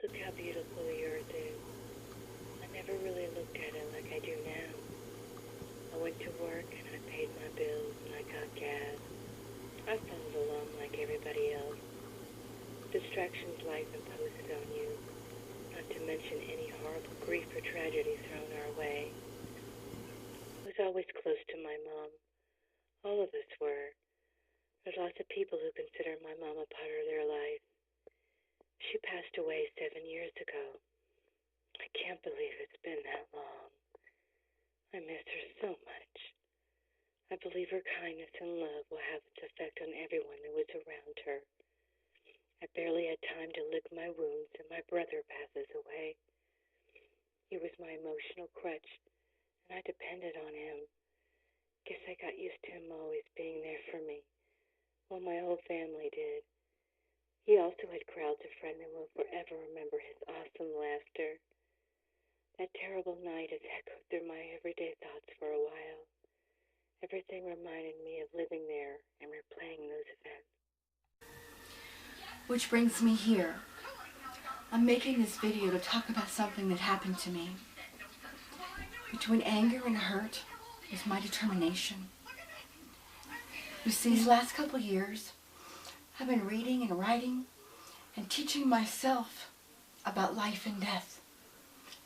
Look how beautiful the earth is. I never really looked at it like I do now. I went to work and I paid my bills and I got gas. I followed along like everybody else. Distractions life imposes on you, not to mention any horrible grief or tragedy thrown our way. I was always close to my mom. All of us were. There's lots of people who consider my mom a part of their life. She passed away 7 years ago. I can't believe it's been that long. I miss her so much. I believe her kindness and love will have its effect on everyone that was around her. I barely had time to lick my wounds and my brother passes away. He was my emotional crutch, and I depended on him. Guess I got used to him always being there for me. Well, my whole family did. He also had crowds of friends and will forever remember his awesome laughter. That terrible night has echoed through my everyday thoughts for a while. Everything reminded me of living there and replaying those events. Which brings me here. I'm making this video to talk about something that happened to me. Between anger and hurt is my determination. You see, these last couple years, I've been reading and writing and teaching myself about life and death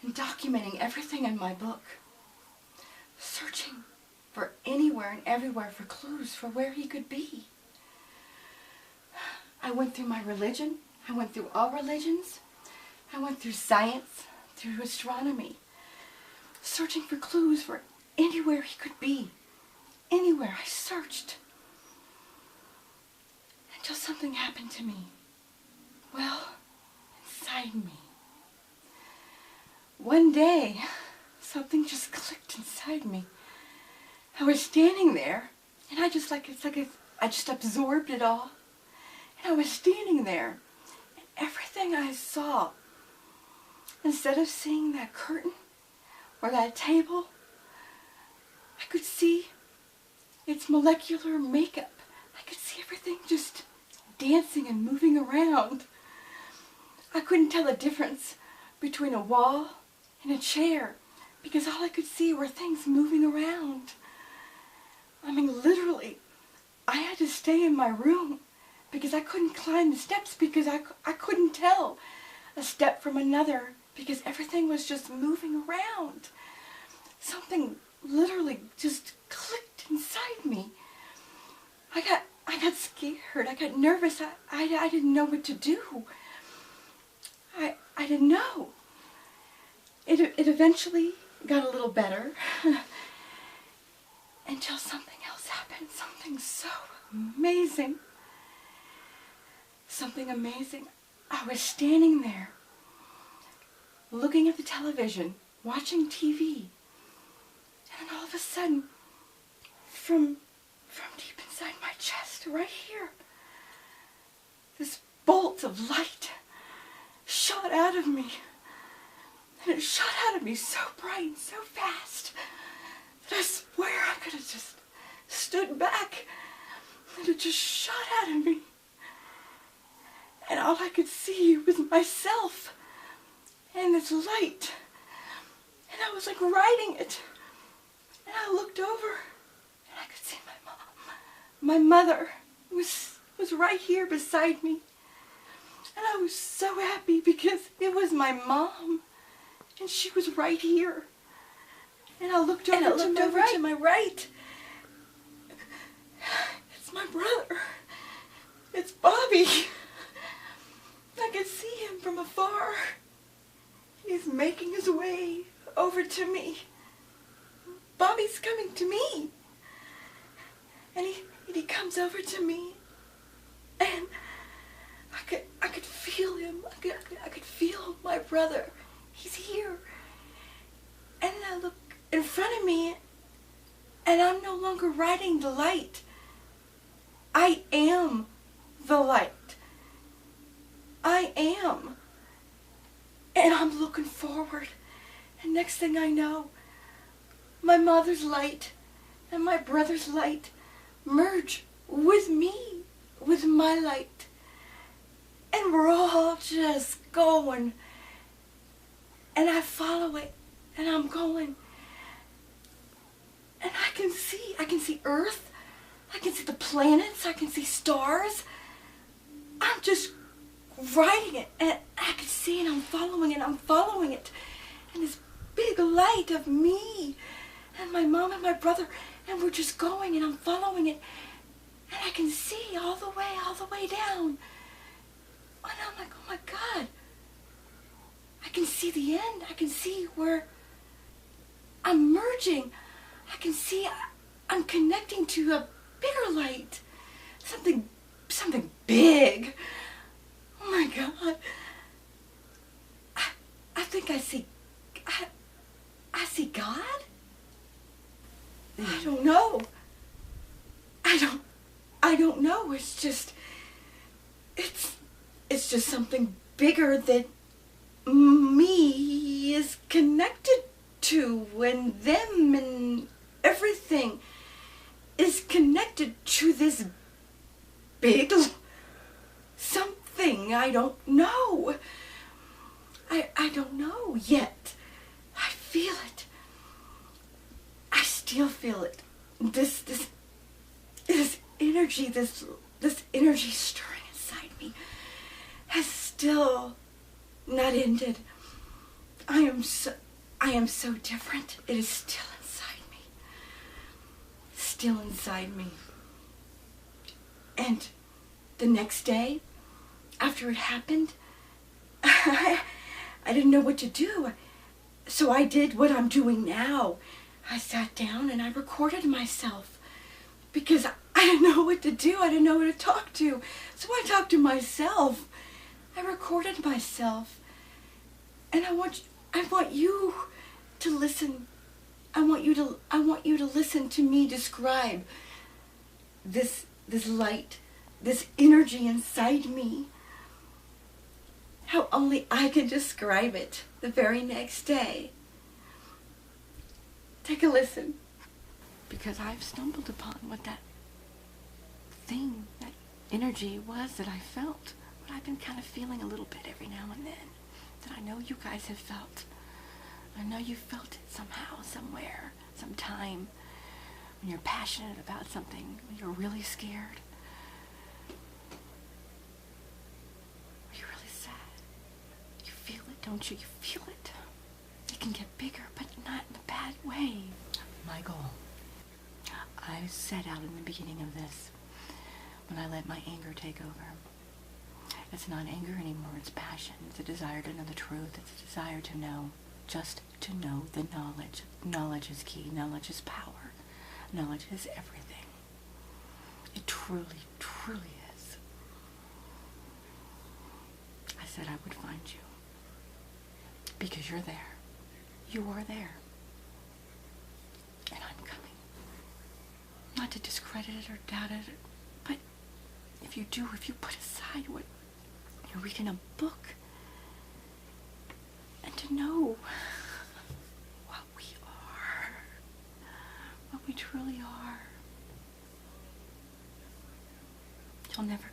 and documenting everything in my book, searching for anywhere and everywhere for clues for where he could be. I went through my religion, I went through all religions, I went through science, through astronomy, searching for clues for anywhere he could be. Anywhere I searched. Until something happened to me. Well, inside me. One day, something just clicked inside me. I was standing there, and I just absorbed it all. And I was standing there, and everything I saw, instead of seeing that curtain or that table, I could see its molecular makeup. I could see everything just dancing and moving around. I couldn't tell the difference between a wall and a chair because all I could see were things moving around. I mean, literally, I had to stay in my room because I couldn't climb the steps because I couldn't tell a step from another because everything was just moving around. Something literally just clicked inside me. I got scared. I got nervous. I didn't know what to do. I didn't know. It eventually got a little better until something else happened. Something so amazing. Something amazing. I was standing there looking at the television, watching TV, and all of a sudden, from deep inside my chest, right here, this bolt of light shot out of me. And it shot out of me so bright and so fast that I swear I could have just stood back and it just shot out of me. And all I could see was myself and this light. And I was like riding it. And I looked over and I could see my mom. My mother was right here beside me. And I was so happy because it was my mom. And she was right here. And I looked over, to my right. It's my brother. It's Bobby. I could see him from afar. He's making his way over to me. Bobby's coming to me. And he comes over to me. And I could feel him. I could feel my brother. He's here. And then I look in front of me, and I'm no longer riding the light. I am the light. I am. And I'm looking forward. And next thing I know, my mother's light and my brother's light merge with me, with my light. And we're all just going and I follow it, and I'm going, and I can see Earth, I can see the planets, I can see stars. I'm just riding it, and I can see it, I'm following it, and this big light of me, and my mom and my brother, and we're just going, and I'm following it, and I can see all the way down, and I'm like, oh my God, I can see the end, I can see where I'm merging, I can see I'm connecting to a bigger light, something big. Oh my God. I think I see God? I don't know. I don't know. It's just something bigger that me is connected to, and them and everything is connected to this big something. I don't know. I don't know yet. I feel it. I still feel it. This energy, this energy stirring inside me has still not ended. I am so different. It is still inside me. Still inside me. And the next day, after it happened, I didn't know what to do. So I did what I'm doing now. I sat down and I recorded myself because I didn't know what to do. I didn't know who to talk to. So I talked to myself. I recorded myself. And I want you to listen. I want you to listen to me describe this light, this energy inside me. How only I can describe it the very next day. Take a listen. Because I've stumbled upon what that thing, that energy was that I felt. What I've been kind of feeling a little bit every now and then. That I know you guys have felt. I know you felt it somehow, somewhere, sometime. When you're passionate about something, when you're really scared. Feel it, don't you? You feel it. It can get bigger, but not in a bad way. My goal. I set out in the beginning of this when I let my anger take over. It's not anger anymore, it's passion. It's a desire to know the truth. It's a desire to know, just to know the knowledge. Knowledge is key. Knowledge is power. Knowledge is everything. It truly, truly is. I said I would find you. Because you're there. You are there. And I'm coming. Not to discredit it or doubt it, but if you put aside what you're reading a book, and to know what we are, what we truly are, you'll never